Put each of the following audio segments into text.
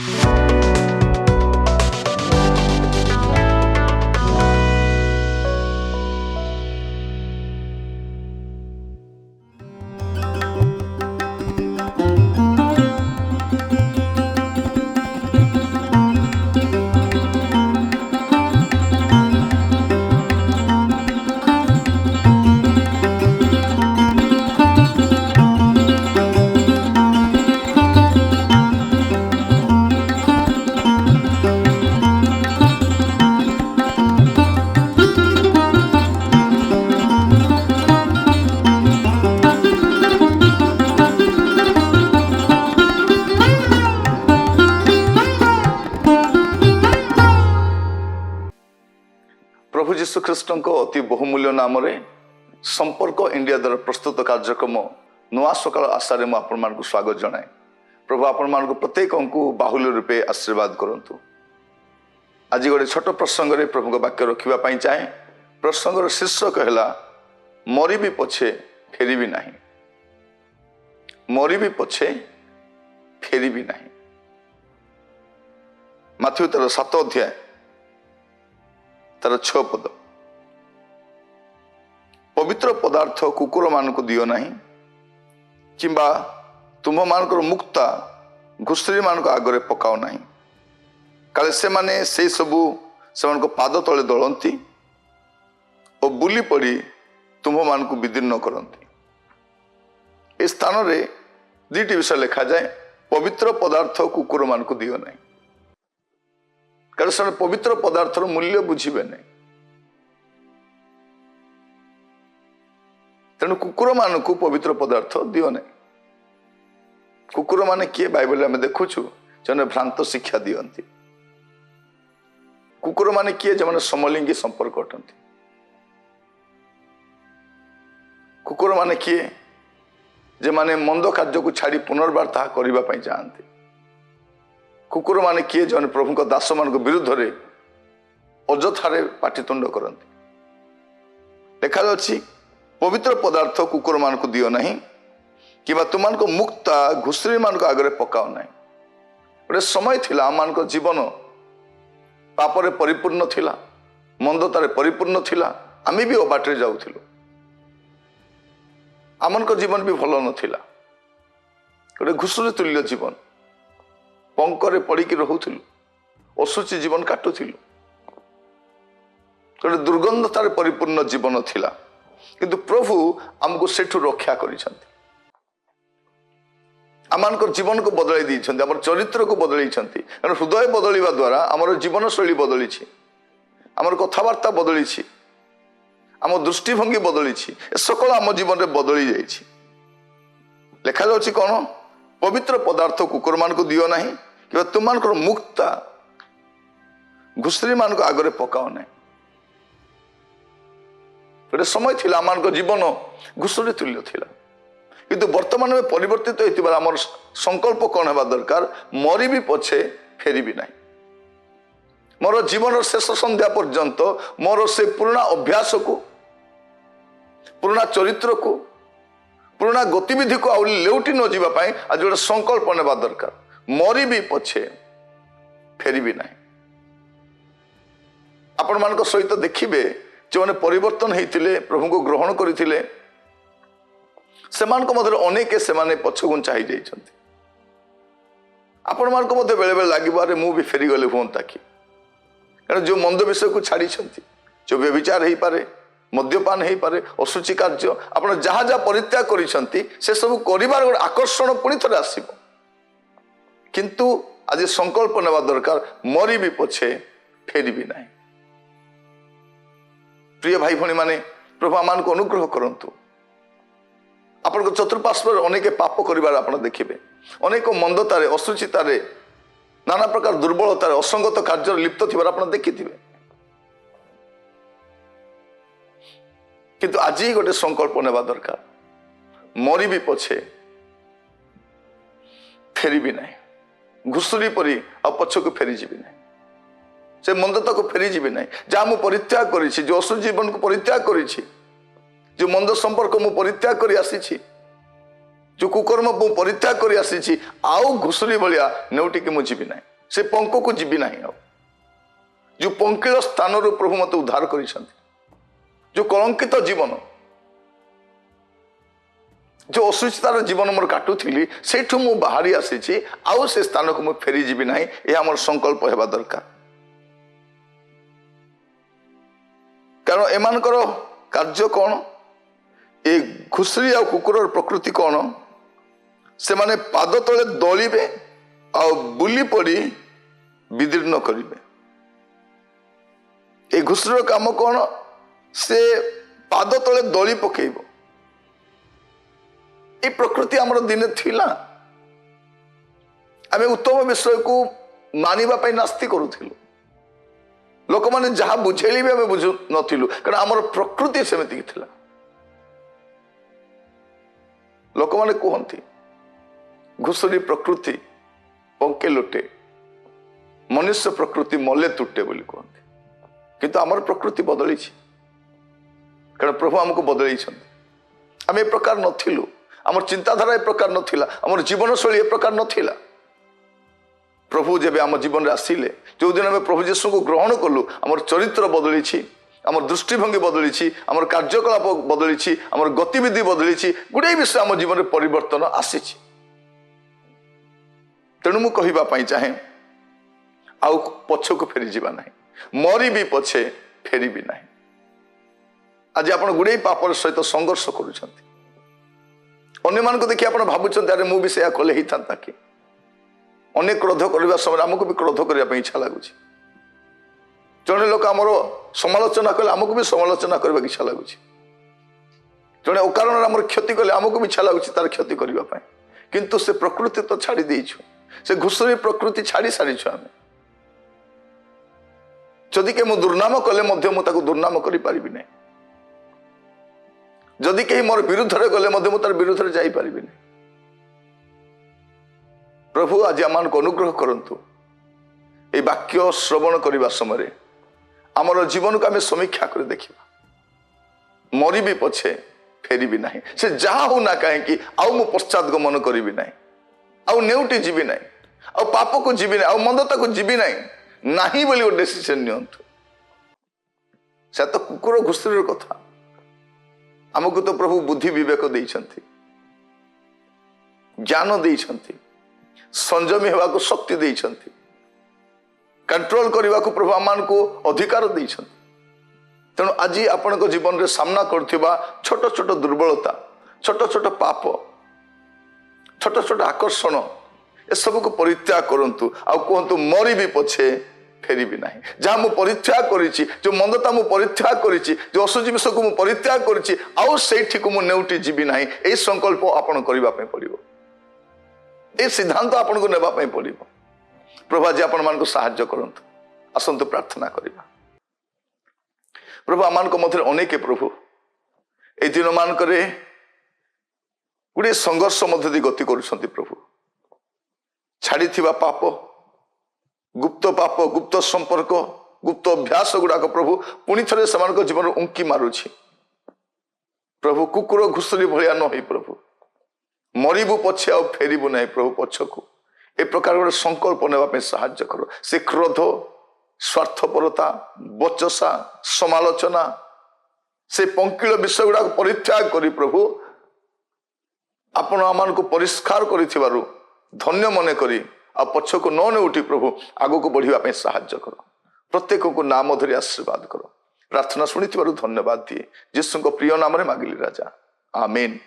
प्रभु जीशु ख्रीस्ट अति बहुमूल्य नाम संपर्क इंडिया द्वारा प्रस्तुत कार्यक्रम नुआ सकाल आशारे मुझे स्वागत जनाए। प्रभु आपण प्रत्येक को बाहुल्य रूपे आशीर्वाद करंतु। आज गोटे छोट प्रसंग रे प्रभु वाक्य रखापी चाहे। प्रसंगर शीर्षक है मरी भी पछे फेरी भी नहीं, मरी भी पछे फेरी भी नहीं। माथ्यू तार 7 अध्याय तार 6 पद। पवित्र पदार्थ कुकुर मान को दियो नहीं, किंबा तुम मान मुक्ता घुसुरी मान आगरे पकाओ नहीं, काले से माने से सबू से पाद तले दलती और बुली पड़ी तुम मान को विदीर्ण करती। इस स्थान रे दुईटी विषय लिखा जाए। पवित्र पदार्थ कुकुर मान को दियो नहीं, कारण से पवित्र पदार्थर मूल्य बुझे नहीं। तेणु कुकुर मान को पवित्र पदार्थ दियो नहीं। कुकुर माने किए बाइबल में देखुचु जो भ्रांत शिक्षा दियंती। कुकुर माने किए जो समलिंगी संपर्क अटंती। कुकुर माने किए जे माने मंद कार्य को छाड़ी पुनर्बार ताहा करिबा पई चाहंती। कुकुर माने किए जो प्रभु को दास मान विरुद्ध रे अजथारे पाटितुंड करती। लिखा जाछि पवित्र पदार्थ कुकुर मान को दियो नहीं, कि तुम को मुक्ता घुसुरी मान को आगे पकाओ नहीं। गोटे समय थिला आम जीवन पापरे परिपूर्ण थिला, मंदतारे परिपूर्ण थिला। आमी भी अबाटे जाउथिलु, आमन को जीवन भी भल नथिला। गोटे घुसुरी तुल्य जीवन पंकरे पड़िकी रोथुलु, असुची जीवन काटुथिलु। गोटे दुर्गंधतार परिपूर्ण जीवन थिला, किंतु प्रभु आमको सेठु रक्षा करिसंती। आमको जीवन को बदलाई दी, आम चरित्र को बदलाई। कारण हृदय बदलवा द्वारा आम जीवन शैली बदली, आम कथबार्ता बदली, आम दृष्टिभंगी बदली, सकल आम जीवन में बदली जाइए। लिखा जाउछि कौन? पवित्र पदार्थ कुकुर मान को दियो नहीं, कि तुम मुक्ता घुसुरी मान को आगे पकाओ नहीं। गोटे समय थिला आम जीवन घुसुरी तुल्य थिला, किंतु वर्तमान में परिवर्तित होइतिबार हमर संकल्प कौन हेबा दरकार? मरी भी पछे फेरी भी नहीं। मोर जीवन शेष संध्या पर्यंत मोर से पुराना अभ्यास को, पुराना चरित्र को, पुराना गतिविधि को आ लेउटी न जीवा पाए आज गोटे संकल्प नेबा दरकार। मरी भी पछे फेरी भी नहीं। आपण मान सहित देखिबे जो मैंने परिवर्तन होते प्रभु को ग्रहण करते से अनेक से पछ घुंचा हो जाती। आपण मान बेले बेले लगे मु भी फेरीगले हाँ कि, कारण जो मंद विषय को छाड़ी, जो व्यभिचार हो पारे, मद्यपान हो पारे, असुचि कार्य आप जहाँ जहाँ परित्याग करिसेंती से सब करिवार गोटे आकर्षण पुणी थे आसब। किंतु आज संकल्प नेबा दरकार, मरी भी पछे फेरी भी नहीं। प्रिय भाई भणी माने प्रभु आमान को अनुग्रह करंतु। आपण चतुर्पार्श्वर अनेक पाप करिवार आपण देखिबे, अनेक मंदतारे, असुचितारे, नाना प्रकार दुर्बलतारे, असंगत कार्य लिप्त थिबार आपण देखिथिबे। किंतु आज ही गोटे संकल्प नेबा दरकार, मरी भी पछे फेरी भी नहीं। घुसुरी परी आ पछको फेरी जीवी नहीं, से मंदता को फेरी जीवी नहीं। जहाँ मु परित्याग करिछि, जो असुर जीवन को परित्याग करिछि, जो मंद संपर्क मु परित्याग करि आसीछि, जो कुकर्म मु परित्याग करि आसीछि, आउ घुसुरी भलिया नेउटी के मु जीवी नहीं। से पंक को जीवी ना जो पंकिल स्थान प्रभु मत उद्धार कर जो कलंकित जीवन जो असुचितार जीवन मोर काटुली से बाहरी आसी आउ से स्थान को मुझे फेरी जीवी ना यह मोर संकल्प होगा दरकार कारण एमानकर कार्य कौन ए घुसरी आ कुकुर प्रकृति कौन से माने पाद तले दलिबे आ बुली पड़ी विदीर्ण करिवे ए घुसरीर काम कौन से पाद तले दली पकेइबो ए प्रकृति आमर दिने थिला आमे उत्तम विषय को मानिबा पई नास्ति करूथिलु लोक माने जहा बुझेली भी आमे बुझु नथिलु कारण आमर प्रकृति सेमिति थिला लोक माने कहंती घुसरी प्रकृति पंके लुटे मनुष्य प्रकृति मले तुटे बोली कहते किंतु आमर प्रकृति बदली कारण प्रभु आमको बदल आम ए प्रकार नथिलु आमर चिंताधारा ए प्रकार नथिला आमर जीवन शैली ए प्रकार नथिला प्रभु जब आम जीवन में आसिले जो दिन आम प्रभु यीशु को ग्रहण कलु आमर चरित्र बदली आमर दृष्टिभंगी बदली आमर कार्यकलाप बदली आमर गतिविधि बदली गुड़े विषय आम जीवन में परिवर्तन आसी तेणु मु कहवाई चाहे आउ पछ को फेरी जावा ना मरी भी पछे फेरी भी ना आज आप गुड़े पापर सहित संघर्ष कर देखिए आप भावुं अरे मुझे से कले ही था कि अनेक क्रोध करने समय आमको भी क्रोध करने इच्छा लगुच जड़े लोक आमर समालोचना कले आमको भी समालोचना करने इच्छा लगुच जड़े अकारण आम क्षति कले आमको भी इच्छा लगुच तार क्षति करने किंतु से प्रकृति तो छाड़ी देछु से घुसरी प्रकृति छाड़ी सारीछु आम जदि के मु दुर्नाम कले मुझे दुर्नाम करि परिबि नै जदि कहीं मोर विरुद्ध गले तार विरुद्ध जाई परिबि नै प्रभु आज आम को अनुग्रह करंतु ए वाक्य श्रवण करने समय आमर जीवन को आम समीक्षा कर देखा मरी भी पछे फेरी भी ना से जहा हो ना कहीं आउ मु पश्चात गमन करी ना आउ नेउटी जीवी ना आउ पाप को जीवी ना आउ मंदता को जीवी ना नहीं बोली गोटे डिसीजन नियंतु से तो कुकुर घुसरी कथा आमको तो प्रभु बुद्धि विवेक देइछंती ज्ञान देइछंती संयमी होगा शक्ति देइछंती कंट्रोल करने को प्रभु आम को अधिकार देइछंती तेणु आज आपण जीवन में सामना करथिबा छोट छोट दुर्बलता छोट छोट पाप छोट छोट आकर्षण ए सब को परित्याग करंतु आ कहतु मरी भी पछे फेरी भी नहीं जहाँ मुझे परित्याग करिछि जो मंदता मुझे परित्याग करिछि जो असुजी विषय को मुझे परित्याग करिछि आउ सेठी को मुझे नेउटी जीवी नहीं ए संकल्प आपण करबा पय पड़िबो ए सिद्धांत आपण को नेबा पय पड़िबो प्रभु आज आपण मान को सहायता करंतु आसंतु प्रार्थना करिबा प्रभु आमान को मध्य अनेक प्रभु ए दिन मान करे गुड़े संघर्ष मध्य गति करुछंती प्रभु छाड़ी थिबा पाप गुप्त पाप गुप्त संपर्क गुप्त अभ्यास गुड़ाक प्रभु पुणी थे से जीवन उंकी मारुछि प्रभु कुकुर घुसरी भलिया न होई प्रभु मरीबू पछे आ फेरबू ना प्रभु पछकू ए प्रकार गोटे संकल्प नेबा साहाय्य करो से क्रोध स्वार्थपरता बचसा समालोचना से पंकिल विषय गुड़ा परित्याग करी प्रभु आपण आमान को परिष्कार करिथिबारु धन्य मने करी आ पछ को न उठी प्रभु आगो को बढ़िया साहाय्य करो प्रत्येक को नाम धरी आशीर्वाद करो प्रार्थना शुणी धन्यवाद दिए यीशु को प्रिय नाम रे मागिली राजा आमीन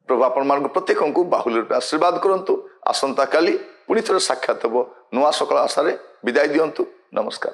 प्रभु आपण मान प्रत्येक को बाहुल्य आशीर्वाद करंतु आसंता काली पुणी थे साक्षात हे नुआ सकाल आशारे विदाय दियंतु नमस्कार।